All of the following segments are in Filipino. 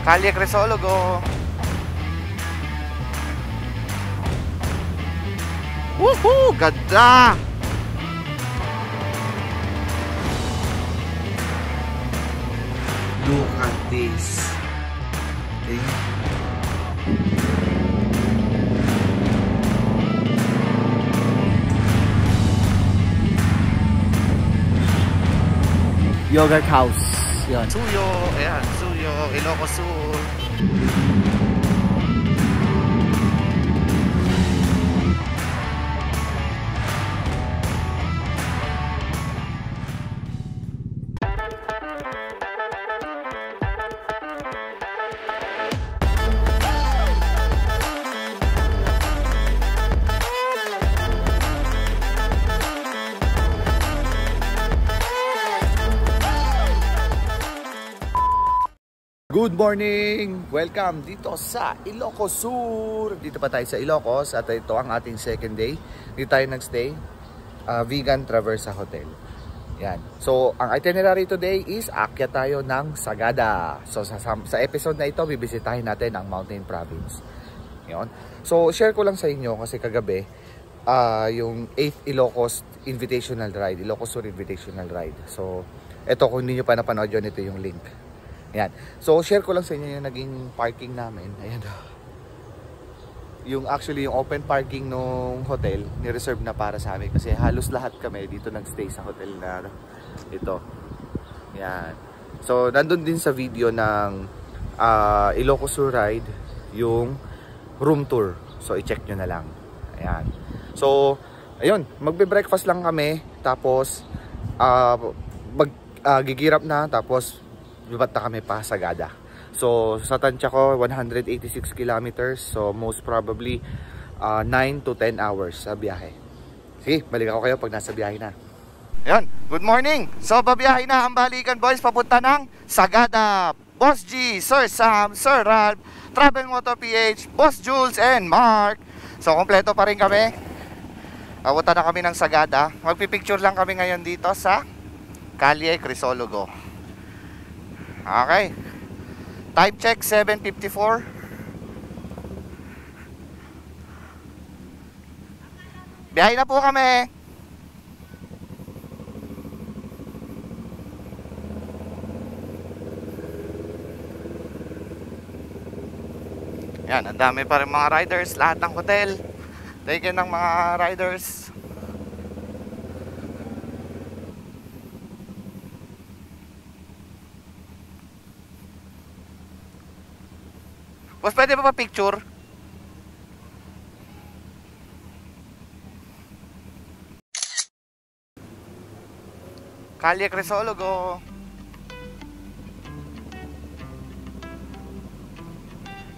Kalye Crisologo. Woohoo! Ganda! Look at this. Okay. Yogurt house. Yan. Suyo, ayan, Suyo, Ilocos Sur. Good morning! Welcome dito sa Ilocos Sur. Dito pa tayo sa Ilocos at ito ang ating second day. Dito tayo nagstay. Vegan Traversa Hotel. Yan. So, ang itinerary today is akyat tayo ng Sagada. So, sa episode na ito, bibisitahin natin ang Mountain Province. Yan. So, share ko lang sa inyo kasi kagabi, yung 8th Ilocos Invitational Ride. Ilocos Sur Invitational Ride. So, ito kung hindi nyo pa napanood yun, ito yung link. Ayan. So, share ko lang sa inyo yung naging parking namin. Ayan. Yung actually, yung open parking nung hotel, ni-reserve na para sa amin. Kasi halos lahat kami dito nag-stay sa hotel na ito. Ayan. So, nandun din sa video ng Ilocos Sur Ride, yung room tour. So, i-check nyo na lang. Ayan. So, ayun. Magbe-breakfast lang kami. Tapos, gigirap na. Tapos, lubat na kami pa Sagada. So sa tansya ko 186 kilometers. So most probably 9 to 10 hours sa biyahe. Sige, balik ako kayo pag nasa biyahe na. Ayan, good morning. So babiyahe na ang balikan boys papunta ng Sagada. Boss G, Sir Sam, Sir Ralph, Travel Moto PH, Boss Jules and Mark. So kompleto pa rin kami. Papunta na kami ng Sagada. Magpipicture lang kami ngayon dito sa Kalye Crisologo. Okay. Time check 7:54. Biyahe na po kami. Yan, ang dami pa rin mga riders. Lahat ng hotel taken ng mga riders. Boss, pwede ba pa-picture? Kalye Crisologo.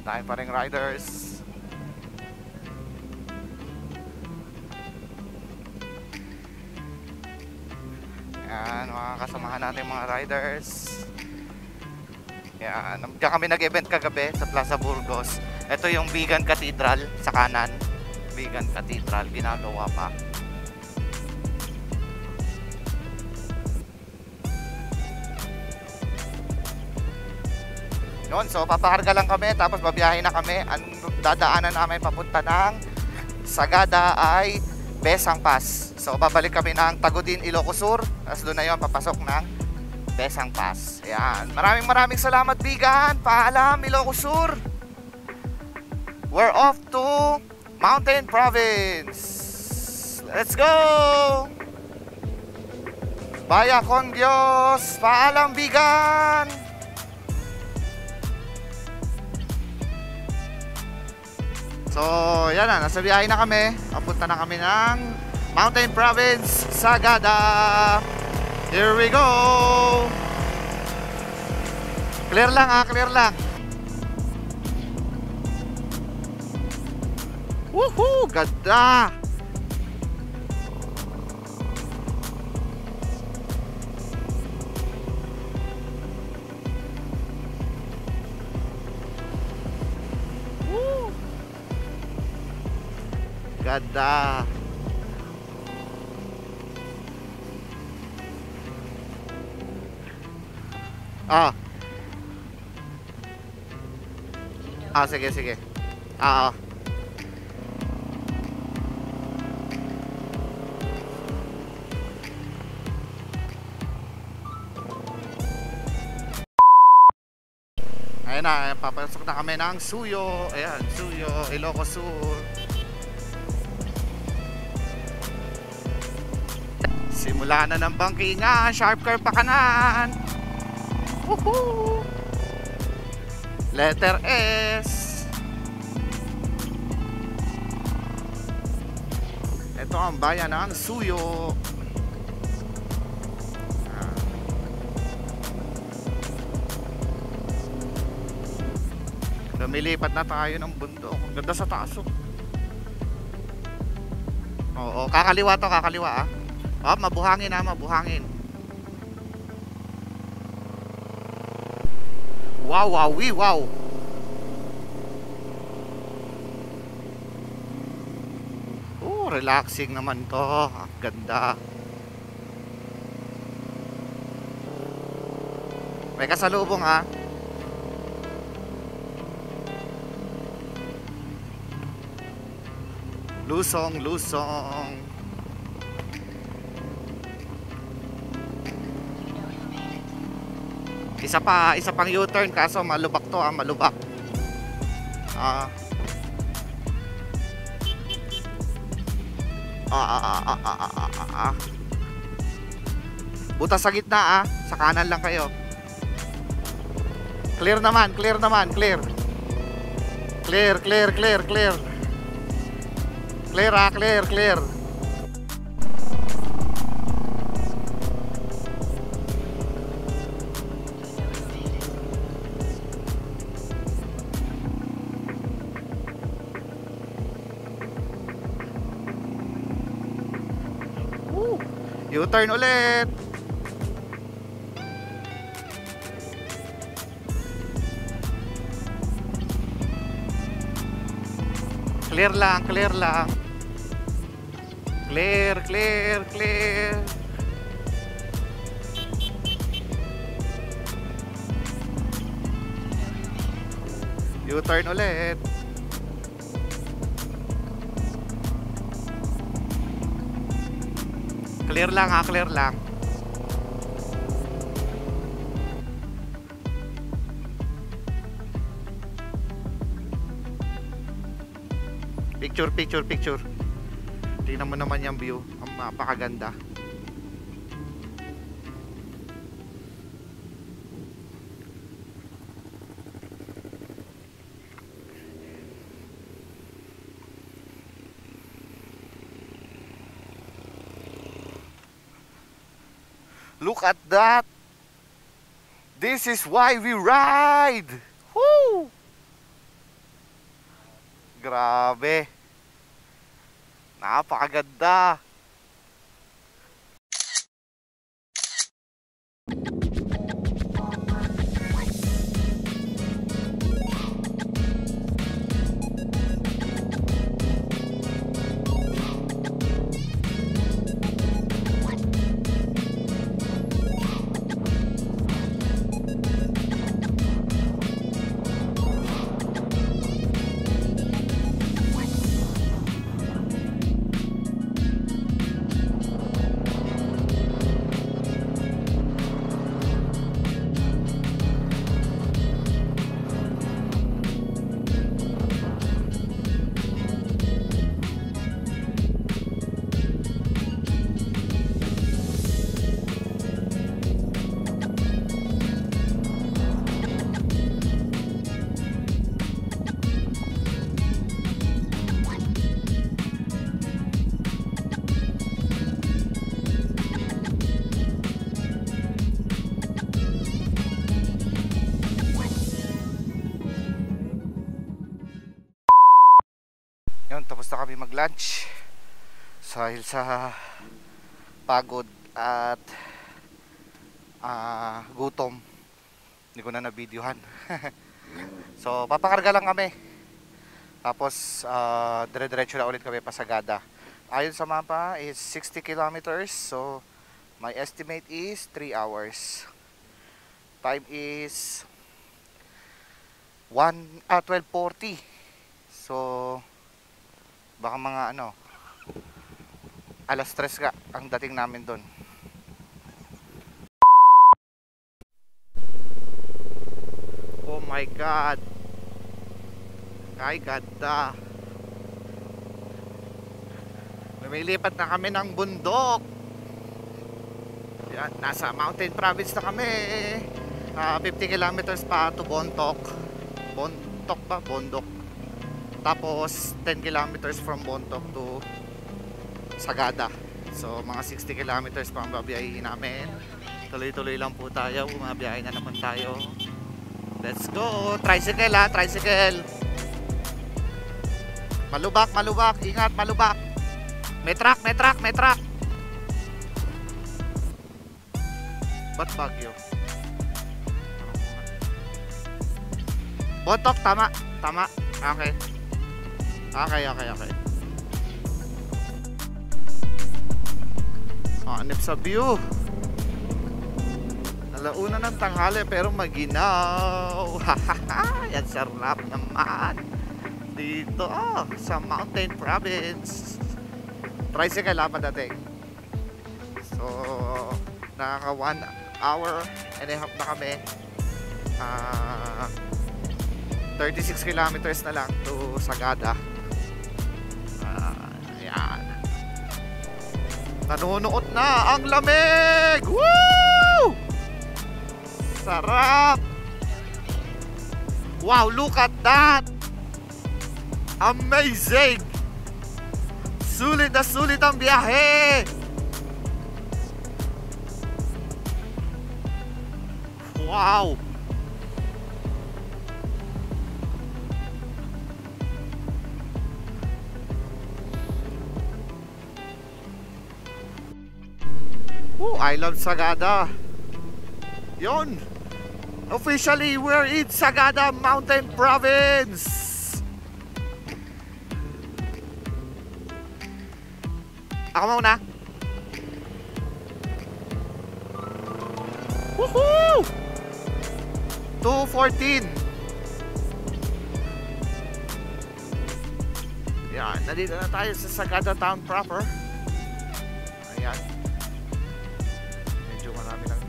Dahil pa rin riders. Yan, mga kasamahan natin mga riders. Yan, diyan kami nag-event kagabi sa Plaza Burgos. Ito yung Vegan Cathedral sa kanan. Vegan Cathedral, ginagawa pa. Yun, so papakarga lang kami tapos babiyahin na kami. Ang dadaanan namin papunta ng Sagada ay Besang Pass. So babalik kami ng Tagudin, Ilocos Sur. Tapos doon na yun papasok ng Besang Pass. Ayan. Maraming salamat, Vegan. Paalam, Ilocos Sur. We're off to Mountain Province. Let's go! Vaya con Dios. Paalam, Vegan. So, yan na. Nasa biyahe na kami. Papunta na kami ng Mountain Province, Sagada. Here we go! Clear lang clear lang. Woohoo! Ganda! Woo! Ganda! Ah, sige, sige. Oo. Ayan na, papasok na kami ng Suyo. Ayan, Suyo, Ilocos Sur. Simula na ng bangkingan, sharp curve pa kanan. Woohoo! Letter S. Ito ang bayan ng Suyo. Lumilipat na tayo ng bundok. Ang ganda sa taas, oh. Oo, kakaliwa to, kakaliwa ah. Oh, mabuhangin ah, mabuhangin. Wow, wow, wow. Oh, relaxing naman to. Ang ganda. May kasalubong ah. Lusong, lusong. Isa pang U-turn kaso malubak to ah, malubak. Butas sa gitna ah, sa kanan lang kayo. Clear naman, clear naman, clear. Clear, clear, clear, clear. Clear ah, clear, clear. U-turn ulit. Clear lang, clear lang. Clear, clear, clear. U-turn ulit. Clear lang ha, clear lang. Picture, picture, picture. Tingnan mo naman yung view. Ang napakaganda. Look at that. This is why we ride. Woo! Grabe. Napakaganda. Yun, tapos na kami mag-lunch dahil sa pagod at gutom. Hindi ko na na-videohan. So papakarga lang kami. Tapos dire-diretso na ulit kami pa Sagada. Ayon sa mapa is 60 kilometers. So my estimate is 3 hours. Time is 12:40. So baka mga alas 3 ka ang dating namin doon. Oh my God, ay ganda. Lumilipat na kami ng bundok. Yan, nasa Mountain Province na kami. 50 kilometers pa to Bontoc. Bontoc ba? Bondok. Tapos 10 kilometers from Bontoc to Sagada. So mga 60 kilometers pa ang babiyahin namin. Tuloy-tuloy lang po tayo. Bumabiyahin na naman tayo. Let's go! Tricycle ha! Tricycle! Malubak! Malubak! Ingat! Malubak! May truck! May truck! May truck! Ba't bagyo? Bontoc! Tama! Tama! Okay. Okay, okay, okay. Hanip sa view. Alauna ng tanghali pero maginaw. Yan sarap naman. Dito sa Mountain Province. Tricycle padating. So nakaka 1 hour and a half na kami. 36 kilometers na lang to Sagada. Ayan. Nanunuot na ang lamig! Woo! Sarap! Wow, look at that! Amazing! Sulit na sulit ang biyahe! Wow! Oh, I love Sagada. Yon. Officially, we're in Sagada Mountain Province. Ako muna. Woohoo! 2:14. Yan, nandito na tayo sa Sagada Town proper. Ayan. Marami lang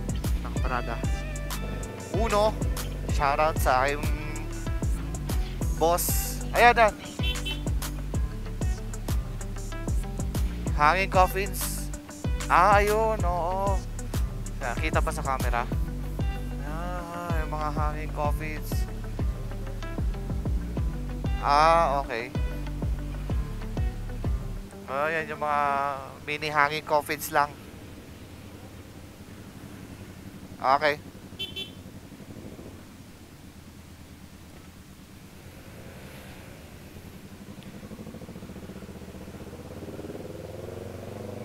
nakaparada. Uno, shoutout sa aking boss. Ayan na. Hanging coffins. Ayun, oo. Nakita pa sa camera. Yung mga hanging coffins. Okay. Ayan yung mga mini hanging coffins lang. Okay.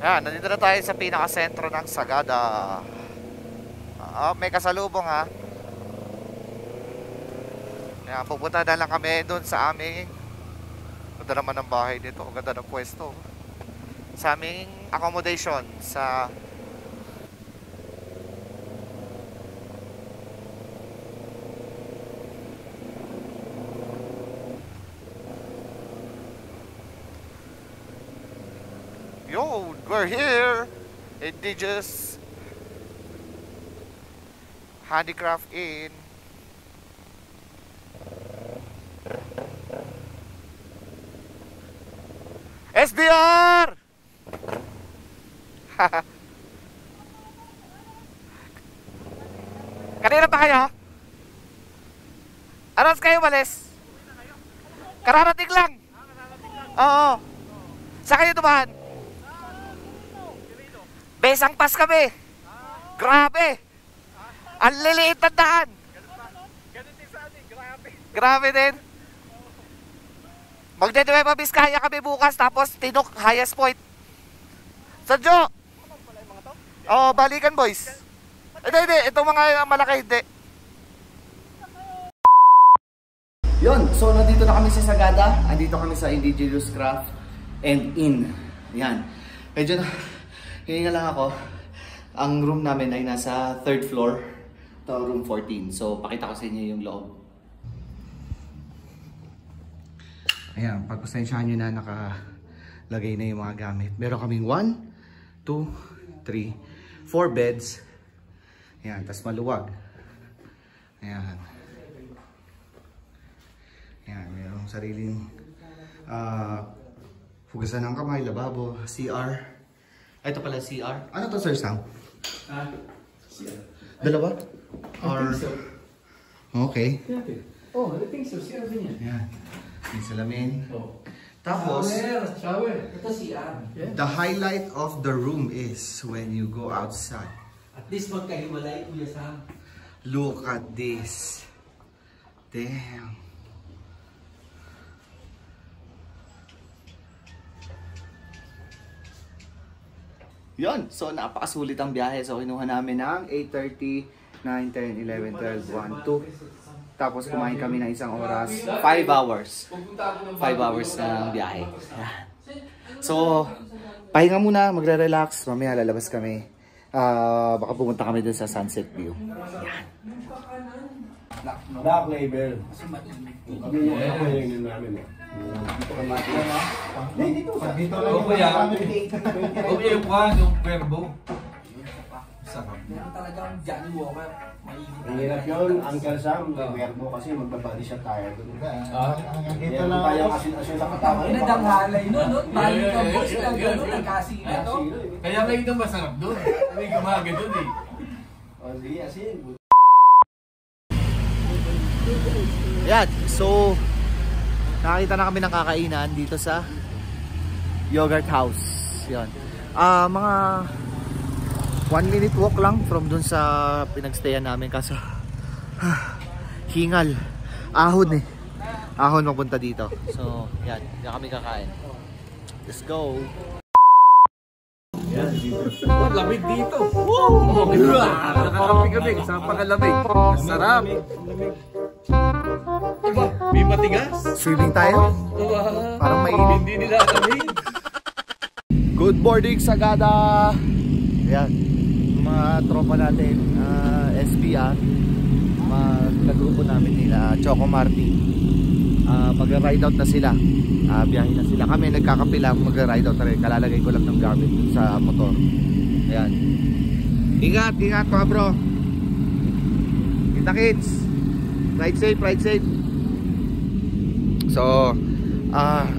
Yan, nandito na tayo sa pinaka-sentro ng Sagada. May kasalubong ha. Yan, pupunta na lang kami doon sa aming, ganda naman ng bahay dito, ganda ng pwesto. Sa aming accommodation sa Yo, we're here. Indigenous Handicraft Inn. SBR! Kanina pa kayo? Aras kayo malis? Kararating lang. Oo. Saan kayo tumahan? Besang pas kami. Grabe. Ang liliit na daan. Ganun din sa atin. Grabe din. Magde-Nueva Vizcaya kami bukas. Tapos Tinok, highest point. Sadyo. Oo, balikan boys. Hindi. Itong mga malaki hindi. Yun, so nandito na kami sa Sagada. Andito kami sa Indigenous Craft and Inn. Yan. Medyo na hininga lang ako. Ang room namin ay nasa 3rd floor. Ito room 14. So pakita ko sa inyo yung loob. Ayan, pagpasensyahan nyo na nakalagay na yung mga gamit. Meron kaming 1, 2, 3, 4 beds. Ayan, tas maluwag. Ayan. Ayan, merong sariling hugasan ng kamay, lababo, CR. Ito pala CR. Ano to, Sir Sam? CR. Dalawa? Or... Okay. Oh, I think so. CR din yan. Ayan. May salamin. Oh. Tapos, Shower. Ito CR. Yeah. the highlight of the room is when you go outside. At least magkahiwalay, Kuya Sam. Look at this. Damn. Yon, so napakasulit ang biyahe. So kinuha namin ng 8:30, 9, 10, 11, 12, 1, 2. Tapos kumain kami ng isang oras. 5 hours. 5 hours ng biyahe. So, pahinga muna, magre-relax. Mamaya lalabas kami. Baka pumunta kami dun sa sunset view. Yan. Black label. Kami yung kapayangin namin. Dito ka mati. Dito sa dito lang. O kuya. O kuya yung kwan, yung Cuervo. Sarap. Meron talagang Johnny Walker. Ang hirap yun, Uncle Sam, verbo kasi magbabody shot tayo doon. Dito lang. Tayo asin na katawa. Pinadanghalay nun, no? Tayo ka boss na gano'n, nagkasina to. Kaya kayo itong masarap doon. Hindi gumaga doon eh. O sige, asin. Yan, so nakakita na kami ng kakainan dito sa Yogurt House. Yan. Mga 1-minute walk lang from dun sa pinagstayan namin kaso hingal. Ahon eh. Ahon mapunta dito. So, yan. Yan kami kakain. Let's go. Oh, lamig dito. Woo! Nakakapi kami. Kasama pa ka lamig. Sarap. Diba? May matigas. Swimming tayo? Parang mainit. Hindi nila lamig. Good morning, Sagada! Ayan, mga tropa natin, SBR, kagrupo namin nila, Choco Marty. Mag-ride out na sila, biyahe na sila. Kami nagkakape lang, mag-ride out na rin. Kalalagay ko lang ng gamit dun sa motor. Ayan. Ingat, ingat mga bro. Kita kids. Ride safe, ride safe. So,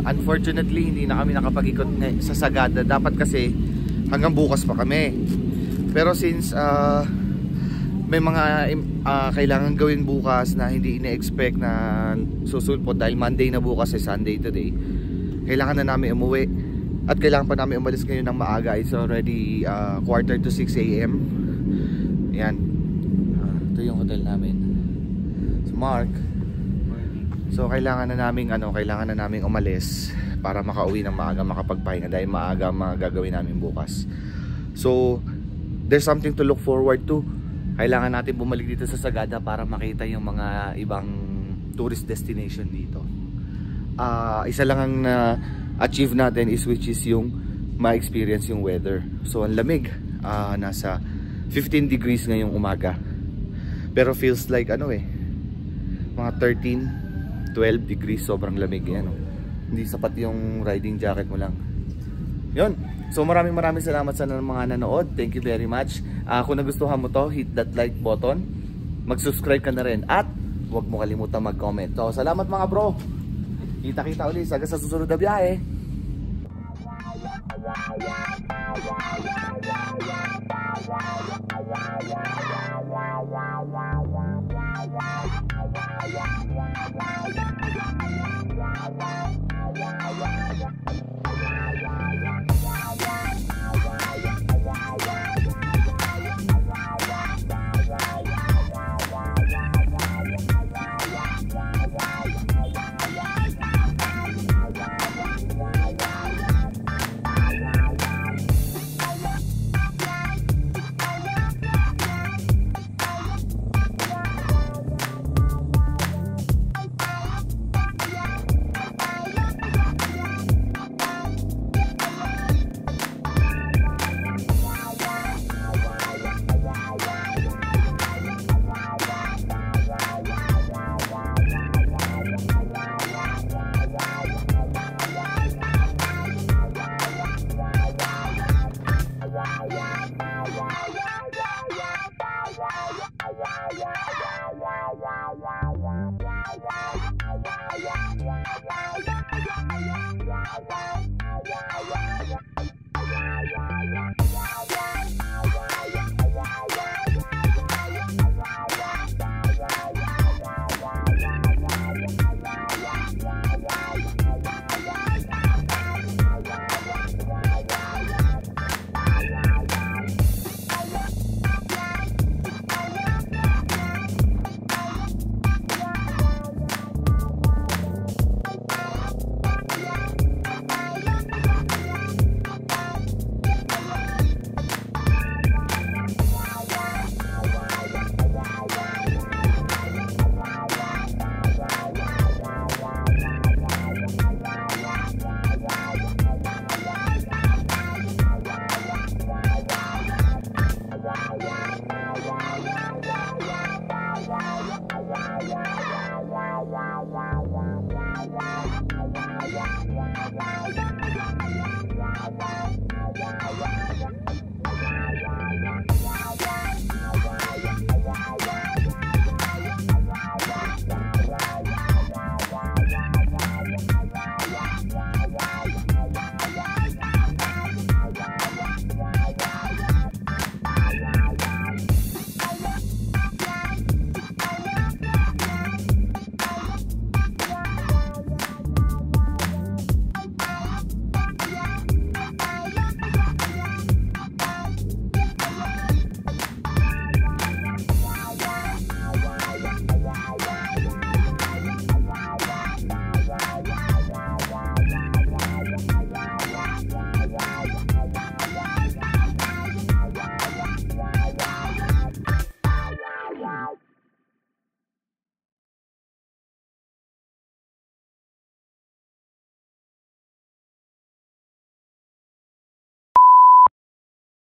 unfortunately, hindi na kami nakapag-ikot sa Sagada. Dapat kasi hanggang bukas pa kami. Pero since may mga kailangan gawin bukas na hindi ina-expect na susulpot dahil Monday na bukas Sunday today, kailangan na namin umuwi. At kailangan pa namin umalis ngayon ng maaga. It's already 5:45 AM. Yan. Ito yung hotel namin. So Mark. So kailangan na naming umalis para makauwi ng maaga, makapagpahinga dahil maaga magagawin namin bukas. So there's something to look forward to. Kailangan natin bumalik dito sa Sagada para makita yung mga ibang tourist destination dito. Isa lang ang achieve natin which is yung ma-experience yung weather. So ang lamig, nasa 15 degrees ngayong umaga. Pero feels like mga 13, 12 degrees, sobrang lamig yan. Hindi sapat yung riding jacket mo lang. Yun. So maraming salamat sa mga nanood. Thank you very much. Kung nagustuhan mo to, hit that like button. Mag-subscribe ka na rin. At huwag mo kalimutan mag-comment. So salamat mga bro. Kita-kita ulit sa susunod na biyahe.